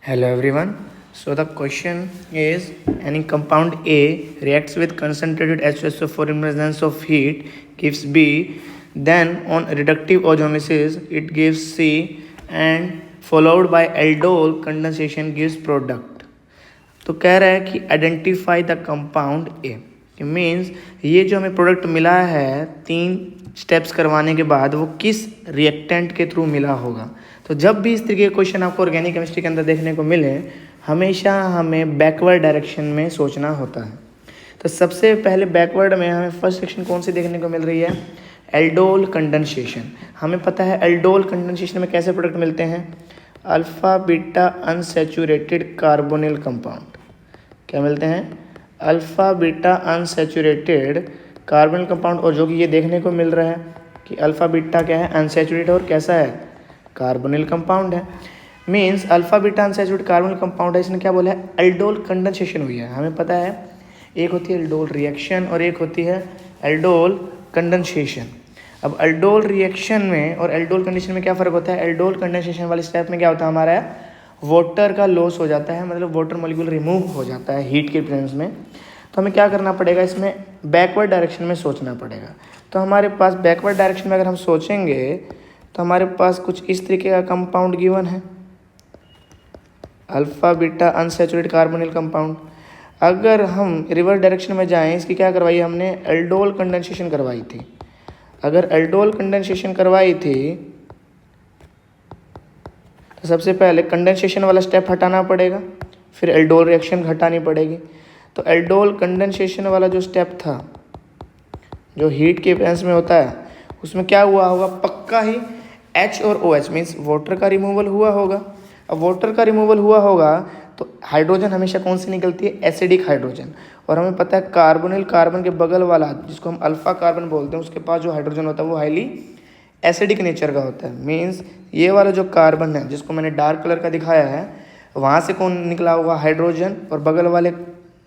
Hello everyone. So the question is any compound A reacts with concentrated H2SO4 in presence of heat gives B, then on reductive ozonolysis it gives C and followed by aldol condensation gives product. तो कह रहा है कि identify the compound A means ये जो हमें product मिला है 3 स्टेप्स करवाने के बाद वो किस रिएक्टेंट के थ्रू मिला होगा। तो जब भी इस तरीके के क्वेश्चन आपको ऑर्गेनिक केमिस्ट्री के अंदर देखने को मिले हमेशा हमें बैकवर्ड डायरेक्शन में सोचना होता है। तो सबसे पहले बैकवर्ड में हमें फर्स्ट सेक्शन कौन सी देखने को मिल रही है, एल्डोल कंडेंसेशन। हमें पता है एल्डोल कंडेंसेशन में कैसे प्रोडक्ट मिलते हैं, alpha beta unsaturated carbonyl compound. क्या मिलते हैं, alpha beta unsaturated carbonyl compound. और जो कि ये देखने को मिल रहा है कि अल्फ़ा बीटा क्या है, अनसैचुरेटेड और कैसा है, कार्बोनिल कंपाउंड है। Means alpha beta unsaturated carbonyl compound है, इसने क्या बोला है, एल्डोल कंडेंसेशन हुई है। हमें पता है एक होती है एल्डोल रिएक्शन और एक होती है एल्डोल कंडेंसेशन। अब एल्डोल रिएक्शन में और एल्डोल कंडेंसेशन में क्या फ़र्क होता है, एल्डोल कंडेंसेशन वाले स्टेप में क्या होता है, हमारा वाटर का लॉस हो जाता है, मतलब वाटर मॉलिक्यूल रिमूव हो जाता है हीट के प्रेजेंस में। तो हमें क्या करना पड़ेगा, इसमें बैकवर्ड डायरेक्शन में सोचना पड़ेगा। तो हमारे पास बैकवर्ड डायरेक्शन में अगर हम सोचेंगे तो हमारे पास कुछ इस तरीके का कंपाउंड गिवन है, alpha beta unsaturated carbonyl compound. अगर हम रिवर्स डायरेक्शन में जाएं, इसकी क्या करवाई हमने, एल्डोल कंडेंसेशन करवाई थी। अगर एल्डोल कंडेंसेशन करवाई थी तो सबसे पहले कंडेंसेशन वाला स्टेप हटाना पड़ेगा, फिर एल्डोल रिएक्शन हटानी पड़ेगी। तो एल्डोल कंडेंसेशन वाला जो स्टेप था जो हीट के प्रेजेंस में होता है उसमें क्या हुआ होगा, पक्का ही H और OH मीन्स वाटर का रिमूवल हुआ होगा। अब वाटर का रिमूवल हुआ होगा तो हाइड्रोजन हमेशा कौन सी निकलती है, एसिडिक हाइड्रोजन। और हमें पता है कार्बोनिल कार्बन के बगल वाला जिसको हम अल्फ़ा कार्बन बोलते हैं उसके पास जो हाइड्रोजन होता है वो हाईली एसिडिक नेचर का होता है। मीन्स ये वाला जो कार्बन है जिसको मैंने डार्क कलर का दिखाया है वहाँ से कौन निकला होगा, हाइड्रोजन, और बगल वाले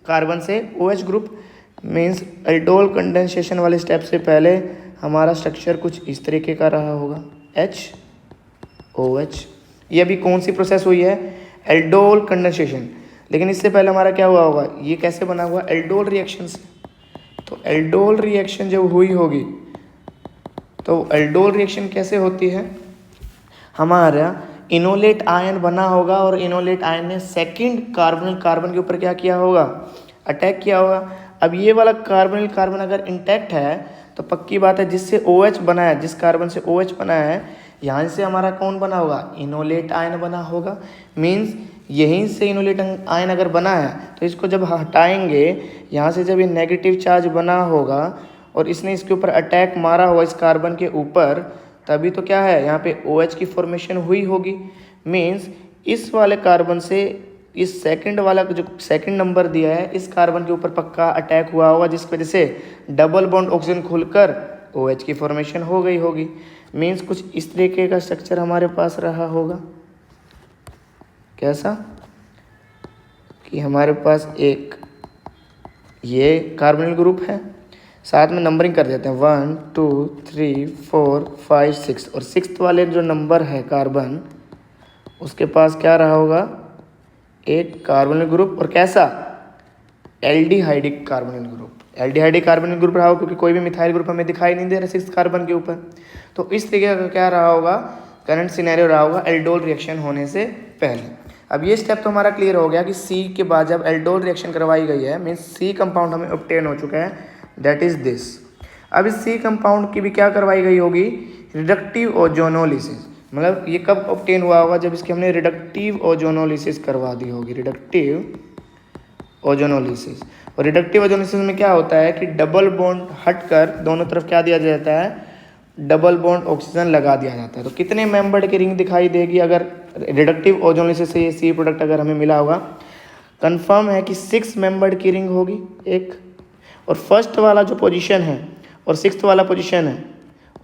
कार्बन से OH group. Means aldol condensation वाले स्टेप से पहले हमारा स्ट्रक्चर कुछ इस तरीके का रहा होगा, HOH। ये अभी कौन सी प्रोसेस हुई है, एल्डोल कंडेंसेशन। लेकिन इससे पहले हमारा क्या हुआ होगा, ये कैसे बना हुआ, एल्डोल रिएक्शन से। तो एल्डोल रिएक्शन जब हुई होगी तो एल्डोल रिएक्शन कैसे होती है, हमारा इनोलेट आयन बना होगा और इनोलेट आयन ने सेकंड कार्बोनिल कार्बन के ऊपर क्या किया होगा, अटैक किया होगा। अब ये वाला कार्बोनिल कार्बन अगर इंटैक्ट है तो पक्की बात है जिससे OH बना है, जिस कार्बन से OH बना है यहाँ से हमारा कौन बना होगा, इनोलेट आयन बना होगा। मीन्स यहीं से इनोलेट आयन अगर बना है तो इसको जब हटाएंगे यहाँ से, जब ये नेगेटिव चार्ज बना होगा और इसने इसके ऊपर अटैक मारा होगा इस कार्बन के ऊपर, तभी तो क्या है यहाँ पे OH की फॉर्मेशन हुई होगी। मीन्स इस वाले कार्बन से इस सेकंड वाला जो सेकंड नंबर दिया है इस कार्बन के ऊपर पक्का अटैक हुआ होगा जिसकी वजह से डबल बॉन्ड ऑक्सीजन खुलकर OH की फॉर्मेशन हो गई होगी। मीन्स कुछ इस तरीके का स्ट्रक्चर हमारे पास रहा होगा, कैसा कि हमारे पास एक ये कार्बोनिल ग्रुप है, साथ में नंबरिंग कर देते हैं 1 2 3 4 5 6, और 6th वाले जो नंबर है कार्बन उसके पास क्या रहा होगा, एक कार्बोनिल ग्रुप और कैसा, aldehydic carbonyl group. Aldehydic carbonyl group रहा होगा क्योंकि कोई भी मिथाइल ग्रुप हमें दिखाई नहीं दे रहा 6th कार्बन के ऊपर। तो इस तरीके का क्या रहा होगा, करंट सिनेरियो रहा होगा एल्डोल रिएक्शन होने से पहले। अब ये स्टेप तो हमारा क्लियर हो गया कि C के बाद जब एल्डोल रिएक्शन करवाई गई है मीन्स C कंपाउंड हमें ऑब्टेन हो चुका है, दैट इज दिस। अब इस C कंपाउंड की भी क्या करवाई गई होगी, रिडक्टिव ओजोनोलिसिस। मतलब ये कब ऑब्टेन हुआ होगा, जब इसकी हमने रिडक्टिव ओजोनोलिसिस करवा दी होगी, रिडक्टिव ओजोनोलिसिस। और रिडक्टिव ओजोनोलिसिस में क्या होता है कि डबल बॉन्ड हटकर दोनों तरफ क्या दिया जाता है, डबल बॉन्ड ऑक्सीजन लगा दिया जाता है। तो कितने मेंबर्ड की रिंग दिखाई देगी अगर रिडक्टिव ओजोनोलिसिस से ये C प्रोडक्ट अगर हमें मिला होगा, कंफर्म है कि 6 मेंबर्ड की रिंग होगी एक। और फर्स्ट वाला जो पोजीशन है और 6th वाला पोजीशन है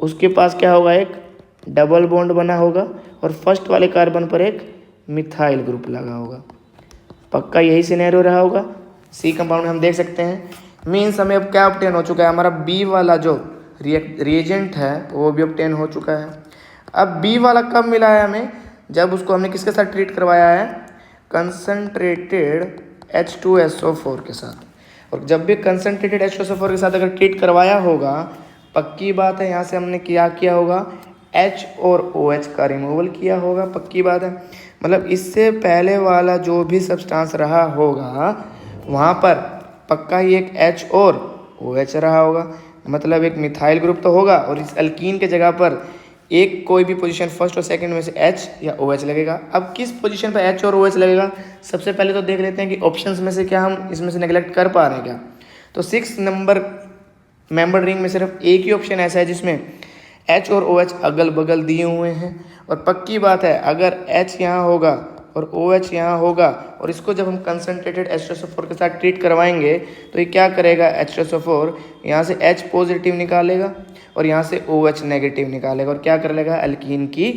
उसके पास क्या होगा, एक डबल बॉन्ड बना होगा और फर्स्ट वाले कार्बन पर एक मिथाइल ग्रुप लगा होगा। पक्का यही सिनेरियो रहा होगा C कंपाउंड में हम देख सकते हैं। मीन्स हमें अब क्या ऑब्टेन हो चुका है, हमारा B वाला जो रिएजेंट है वो भी ऑब्टेन हो चुका है। अब B वाला कब मिला है हमें, जब उसको हमने किसके साथ ट्रीट करवाया है, कंसनट्रेटेड H2SO4 के साथ। और जब भी कंसनट्रेटेड H2SO4 के साथ अगर ट्रीट करवाया होगा, पक्की बात है यहाँ से हमने क्या किया होगा, H और OH का रिमूवल किया होगा, पक्की बात है। मतलब इससे पहले वाला जो भी सब्सटेंस रहा होगा वहाँ पर पक्का ही एक H और OH रहा होगा, मतलब एक मिथाइल ग्रुप तो होगा। और इस अल्कीन के जगह पर एक कोई भी पोजीशन फर्स्ट और सेकंड में से H या OH लगेगा। अब किस पोजीशन पर H और OH लगेगा, सबसे पहले तो देख लेते हैं कि ऑप्शंस में से क्या हम इसमें से नेगलेक्ट कर पा रहे हैं क्या। तो 6 नंबर मेंबर रिंग में सिर्फ एक ही ऑप्शन ऐसा है जिसमें H और OH अगल बगल दिए हुए हैं। और पक्की बात है अगर H यहाँ होगा और OH यहाँ होगा और इसको जब हम कंसनट्रेटेड H2SO4 के साथ ट्रीट करवाएंगे तो ये क्या करेगा, H2SO4 यहाँ से H पॉजिटिव निकालेगा और यहाँ से OH नेगेटिव निकालेगा और क्या कर लेगा, एल्कीन की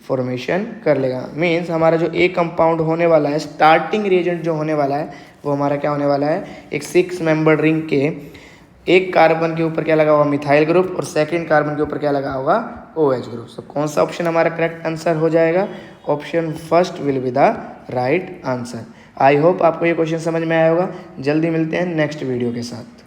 फॉर्मेशन कर लेगा। मीन्स हमारा जो एक कंपाउंड होने वाला है, स्टार्टिंग रिएजेंट जो होने वाला है वो हमारा क्या होने वाला है, एक 6 मेंबर रिंग के एक कार्बन के ऊपर क्या लगा हुआ, मिथाइल ग्रुप, और सेकंड कार्बन के ऊपर क्या लगा होगा, OH ग्रुप। तो कौन सा ऑप्शन हमारा करेक्ट आंसर हो जाएगा, option first will be the right answer. I hope आपको ये क्वेश्चन समझ में आया होगा। जल्दी मिलते हैं नेक्स्ट वीडियो के साथ।